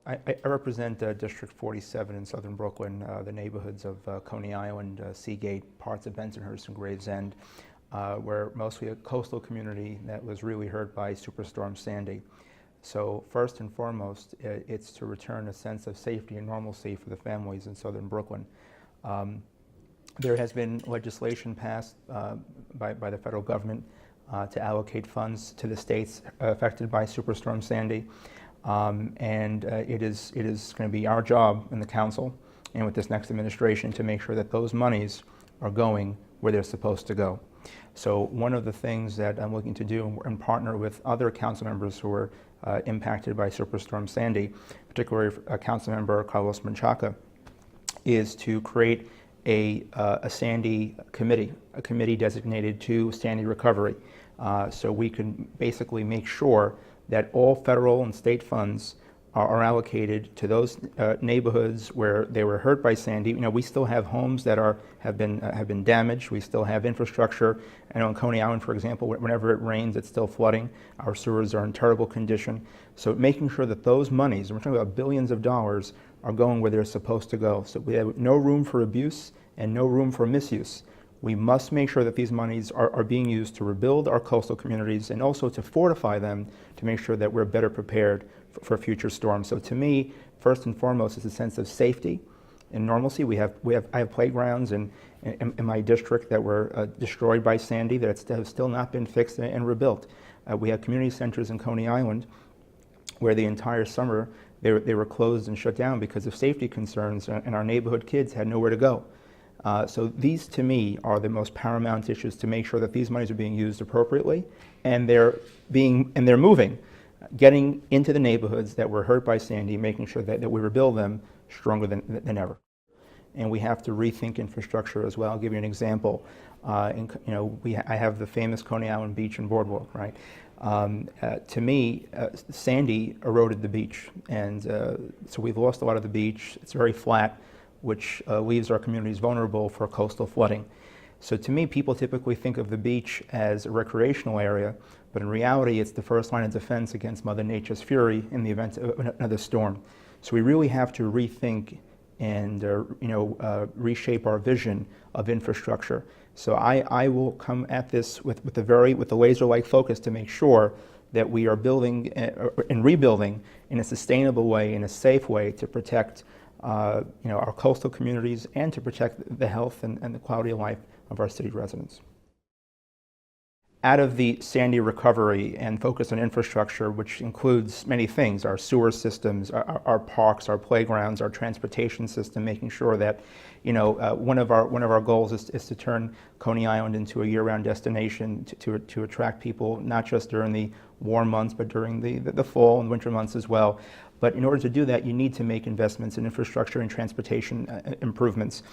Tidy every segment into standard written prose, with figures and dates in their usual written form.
I represent District 47 in southern Brooklyn, the neighborhoods of Coney Island, Seagate, parts of Bensonhurst and Gravesend. We're mostly a coastal community that was really hurt by Superstorm Sandy. So first and foremost, it's to return a sense of safety and normalcy for the families in southern Brooklyn. There has been legislation passed by the federal government to allocate funds to the states affected by Superstorm Sandy. It is going to be our job in the council and with this next administration to make sure that those monies are going where they're supposed to go. So one of the things that I'm looking to do and partner with other council members who were impacted by Superstorm Sandy, particularly Council Member Carlos Menchaca, is to create a Sandy committee, a committee designated to Sandy recovery. So we can basically make sure that all federal and state funds are allocated to those neighborhoods where they were hurt by Sandy. You know, we still have homes that have been damaged. We still have infrastructure. I know in Coney Island, for example, whenever it rains, it's still flooding. Our sewers are in terrible condition. So making sure that those monies, and we're talking about billions of dollars, are going where they're supposed to go. So we have no room for abuse and no room for misuse. We must make sure that these monies are being used to rebuild our coastal communities and also to fortify them to make sure that we're better prepared for future storms. So to me, first and foremost, is a sense of safety and normalcy. I have playgrounds in my district that were destroyed by Sandy that have still not been fixed and rebuilt. We have community centers in Coney Island where the entire summer they were closed and shut down because of safety concerns, and our neighborhood kids had nowhere to go. So these, to me, are the most paramount issues to make sure that these monies are being used appropriately, and they're moving, getting into the neighborhoods that were hurt by Sandy, making sure that we rebuild them stronger than ever. And we have to rethink infrastructure as well. I'll give you an example. I have the famous Coney Island beach and boardwalk, right? To me, Sandy eroded the beach, and so we've lost a lot of the beach. It's very flat, which leaves our communities vulnerable for coastal flooding. So to me, people typically think of the beach as a recreational area, but in reality, it's the first line of defense against Mother Nature's fury in the event of another storm. So we really have to rethink and reshape our vision of infrastructure. So I will come at this with a laser-like focus to make sure that we are building and rebuilding in a sustainable way, in a safe way, to protect our coastal communities and to protect the health and the quality of life of our city residents. Out of the Sandy recovery and focus on infrastructure, which includes many things, our sewer systems, our parks, our playgrounds, our transportation system, making sure that, one of our goals is to turn Coney Island into a year-round destination to attract people, not just during the warm months, but during the fall and winter months as well. But in order to do that, you need to make investments in infrastructure and transportation improvements.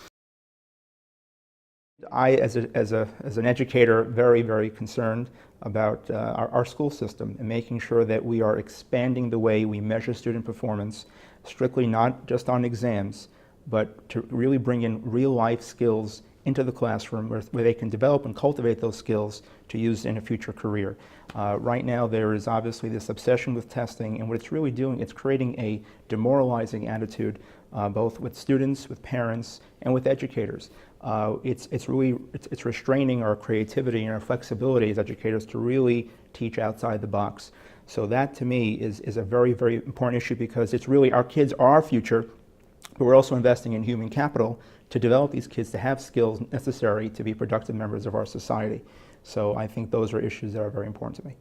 I, as an educator, very, very concerned about our school system and making sure that we are expanding the way we measure student performance, strictly not just on exams, but to really bring in real-life skills into the classroom where they can develop and cultivate those skills to use in a future career. Right now, there is obviously this obsession with testing, and what it's really doing, it's creating a demoralizing attitude both with students, with parents, and with educators. It's restraining our creativity and our flexibility as educators to really teach outside the box. So that, to me, is a very, very important issue, because it's really our kids are our future, but we're also investing in human capital to develop these kids to have skills necessary to be productive members of our society. So I think those are issues that are very important to me.